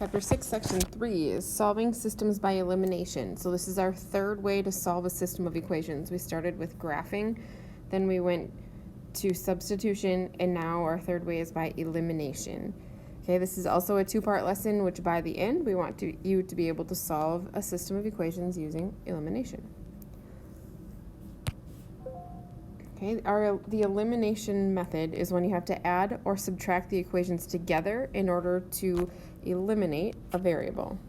Chapter 6, Section 3 is solving systems by elimination. So this is our third way to solve a system of equations. We started with graphing, then we went to substitution, and now our third way is by elimination. Okay, this is also a two-part lesson, which by the end, we want you to be able to solve a system of equations using elimination. Okay, the elimination method is when you have to add or subtract the equations together in order to eliminate a variable.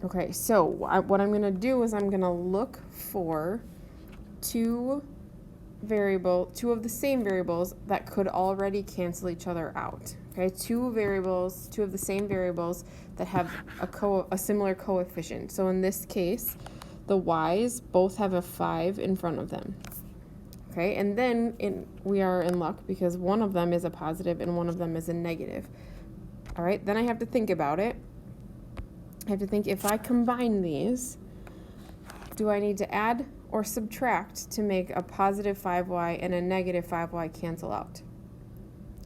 Okay, so what I'm going to do is I'm going to look for two of the same variables that could already cancel each other out. Okay, two of the same variables that have a similar coefficient. So in this case, the y's both have a 5 in front of them. Okay, and then we are in luck because one of them is a positive and one of them is a negative. All right, then I have to think about it. I have to think, if I combine these, do I need to add or subtract to make a positive 5y and a negative 5y cancel out?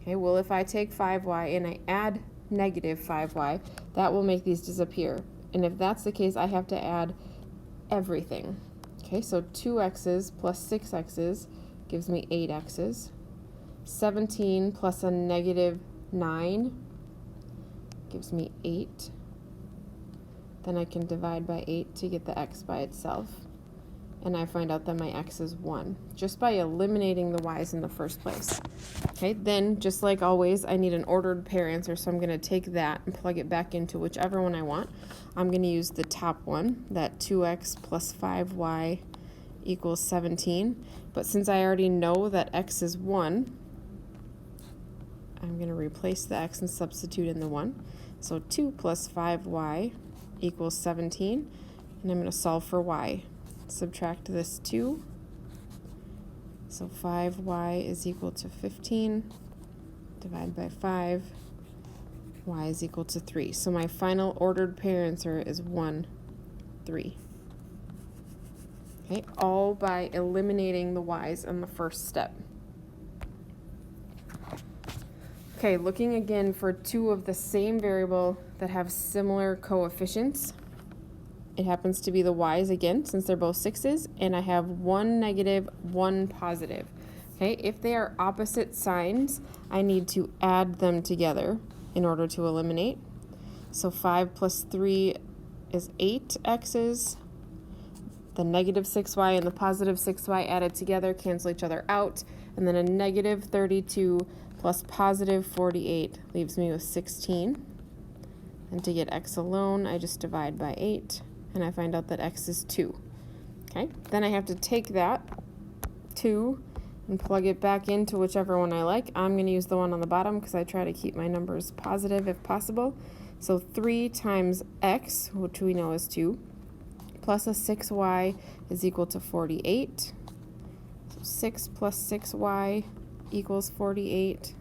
Okay, well, if I take 5y and I add negative 5y, that will make these disappear. And if that's the case, I have to add everything. Okay, so 2x's plus 6x's gives me 8x's. 17 plus a negative 9 gives me 8. Then I can divide by 8 to get the x by itself. And I find out that my x is 1, just by eliminating the y's in the first place. Okay, then, just like always, I need an ordered pair answer, so I'm going to take that and plug it back into whichever one I want. I'm going to use the top one, that 2x plus 5y equals 17. But since I already know that x is 1, I'm going to replace the x and substitute in the 1. So 2 plus 5y equals 17, and I'm going to solve for y. Subtract this 2, so 5y is equal to 15, divide by 5, y is equal to 3. So my final ordered pair answer is 1, 3. Okay, all by eliminating the y's in the first step. Okay, looking again for two of the same variable that have similar coefficients. It happens to be the y's again, since they're both 6's, and I have one negative, one positive. Okay, if they are opposite signs, I need to add them together in order to eliminate. So 5 plus 3 is 8x's. The negative 6y and the positive 6y added together cancel each other out, and then a negative 32 plus positive 48 leaves me with 16. And to get x alone, I just divide by 8. And I find out that x is 2. Okay, then I have to take that 2 and plug it back into whichever one I like. I'm going to use the one on the bottom because I try to keep my numbers positive if possible. So 3 times x, which we know is 2, plus a 6y is equal to 48. So 6 plus 6y equals 48.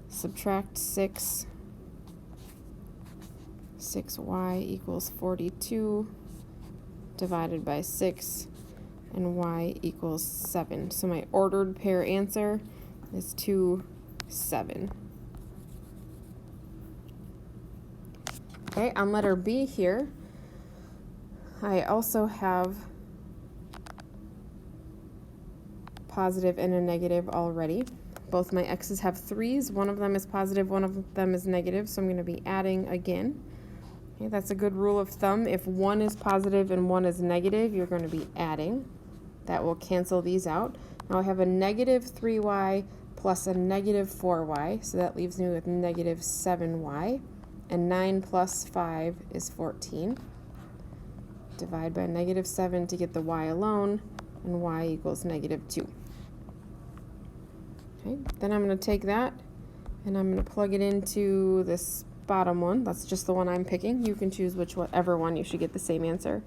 Subtract 6. 6y equals 42 divided by 6, and y equals 7. So my ordered pair answer is 2, 7. Okay, on letter B here, I also have positive and a negative already. Both my x's have 3's. One of them is positive, one of them is negative, so I'm going to be adding again. Okay, that's a good rule of thumb. If one is positive and one is negative, you're going to be adding. That will cancel these out. Now I have a negative 3y plus a negative 4y, so that leaves me with negative 7y. And 9 plus 5 is 14. Divide by negative 7 to get the y alone, and y equals negative 2. Okay, then I'm going to take that, and I'm going to plug it into this bottom one. That's just the one I'm picking. You can choose whichever one. You should get the same answer.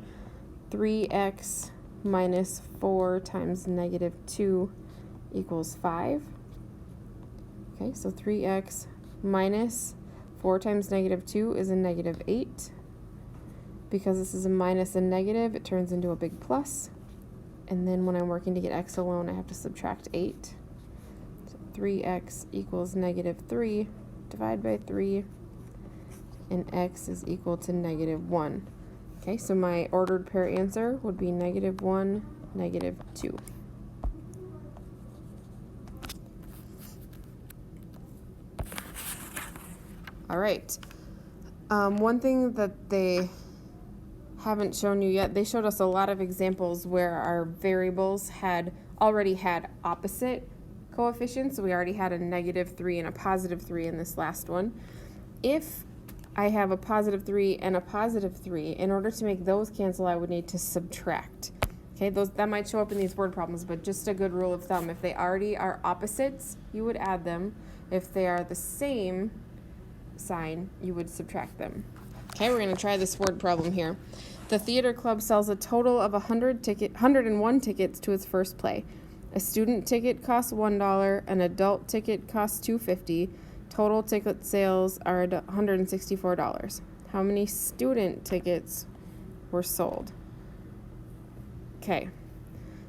3x minus 4 times negative 2 equals 5. Okay, so 3x minus 4 times negative 2 is a negative 8. Because this is a minus and negative, it turns into a big plus. And then when I'm working to get x alone, I have to subtract 8. So 3x equals -3, divide by 3, and x is equal to -1. Okay, so my ordered pair answer would be -1, -2. All right. One thing that they haven't shown you yet, they showed us a lot of examples where our variables already had opposite coefficients. So we already had a -3 and a +3 in this last one. If I have a +3 and a +3, in order to make those cancel, I would need to subtract. Okay, that might show up in these word problems, but just a good rule of thumb, if they already are opposites, you would add them. If they are the same sign, you would subtract them. Okay, we're going to try this word problem here. The theater club sells a total of 101 tickets to its first play. A student ticket costs $1, an adult ticket costs $2.50. Total ticket sales are $164. How many student tickets were sold? Okay,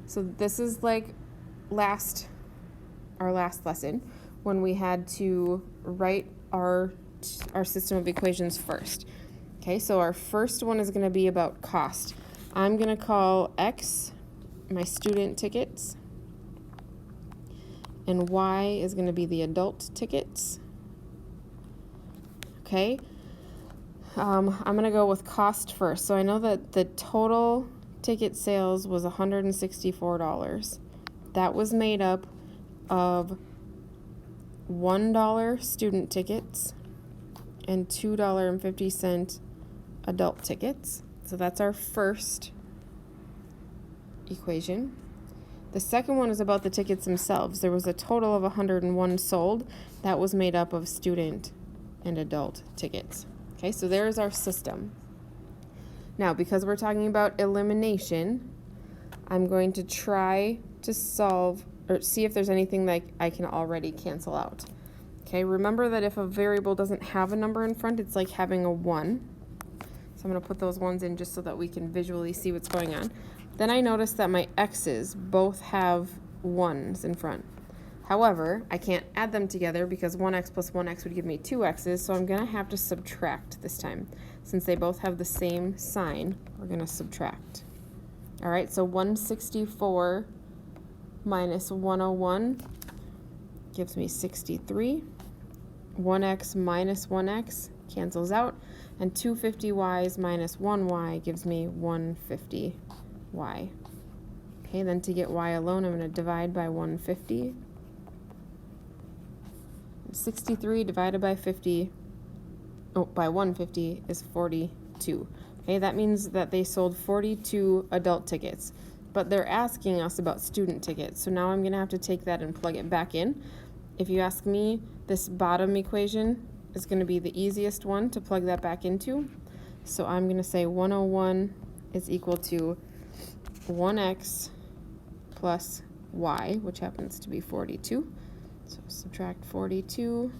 so this is like our last lesson when we had to write our system of equations first. Okay, so our first one is going to be about cost. I'm going to call X my student tickets, and Y is going to be the adult tickets. Okay, I'm going to go with cost first. So I know that the total ticket sales was $164. That was made up of $1 student tickets and $2.50 adult tickets. So that's our first equation. The second one is about the tickets themselves. There was a total of 101 sold. That was made up of student and adult tickets. Okay, so there's our system. Now, because we're talking about elimination, I'm going to try to solve or see if there's anything that I can already cancel out. Okay, remember that if a variable doesn't have a number in front, it's like having a 1. So I'm going to put those ones in just so that we can visually see what's going on. Then I notice that my x's both have 1s in front. However, I can't add them together because 1x plus 1x would give me 2x's, so I'm going to have to subtract this time. Since they both have the same sign, we're going to subtract. All right, so 164 minus 101 gives me 63. 1x minus 1x cancels out, and 250y's minus 1y gives me 150y. Okay, then to get y alone, I'm going to divide by 150. 63 divided by 150 is 42. Okay, that means that they sold 42 adult tickets, but they're asking us about student tickets. So now I'm going to have to take that and plug it back in. If you ask me, this bottom equation is going to be the easiest one to plug that back into. So I'm going to say 101 is equal to 1x plus y, which happens to be 42. So subtract 42,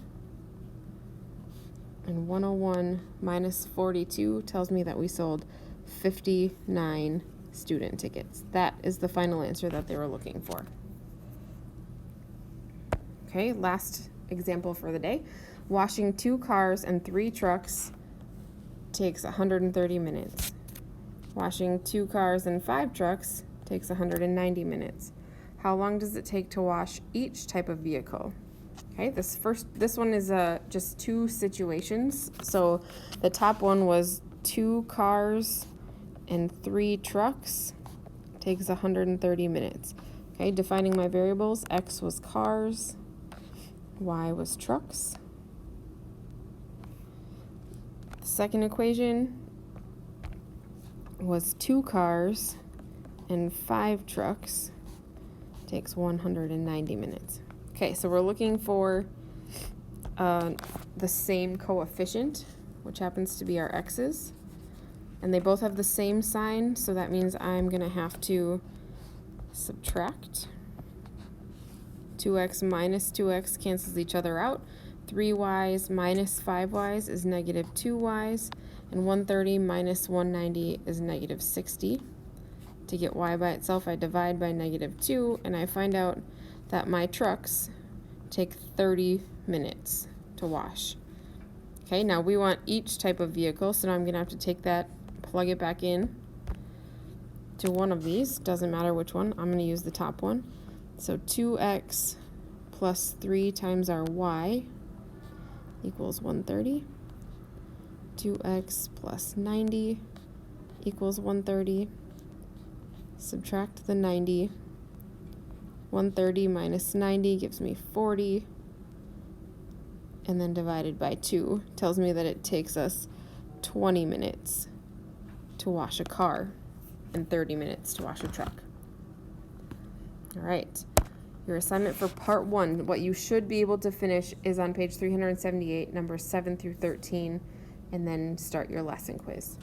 and 101 minus 42 tells me that we sold 59 student tickets. That is the final answer that they were looking for. Okay, last example for the day. Washing 2 cars and 3 trucks takes 130 minutes. Washing 2 cars and 5 trucks takes 190 minutes. How long does it take to wash each type of vehicle? Okay, this one is just 2 situations. So the top one was 2 cars and 3 trucks takes 130 minutes. Okay, defining my variables, x was cars, y was trucks. The second equation was 2 cars and 5 trucks takes 190 minutes. Okay, so we're looking for the same coefficient, which happens to be our x's, and they both have the same sign, so that means I'm going to have to subtract. 2x minus 2x cancels each other out. 3y's minus 5y's is negative 2y's, and 130 minus 190 is negative 60. To get y by itself, I divide by negative 2, and I find out that my trucks take 30 minutes to wash. Okay, now we want each type of vehicle, so now I'm going to have to take that, plug it back in to one of these. Doesn't matter which one. I'm going to use the top one. So 2x plus 3 times our y equals 130. 2x plus 90 equals 130. Subtract the 90. 130 minus 90 gives me 40. And then divided by 2 tells me that it takes us 20 minutes to wash a car and 30 minutes to wash a truck. All right. Your assignment for part 1, what you should be able to finish, is on page 378, numbers 7 through 13, and then start your lesson quiz.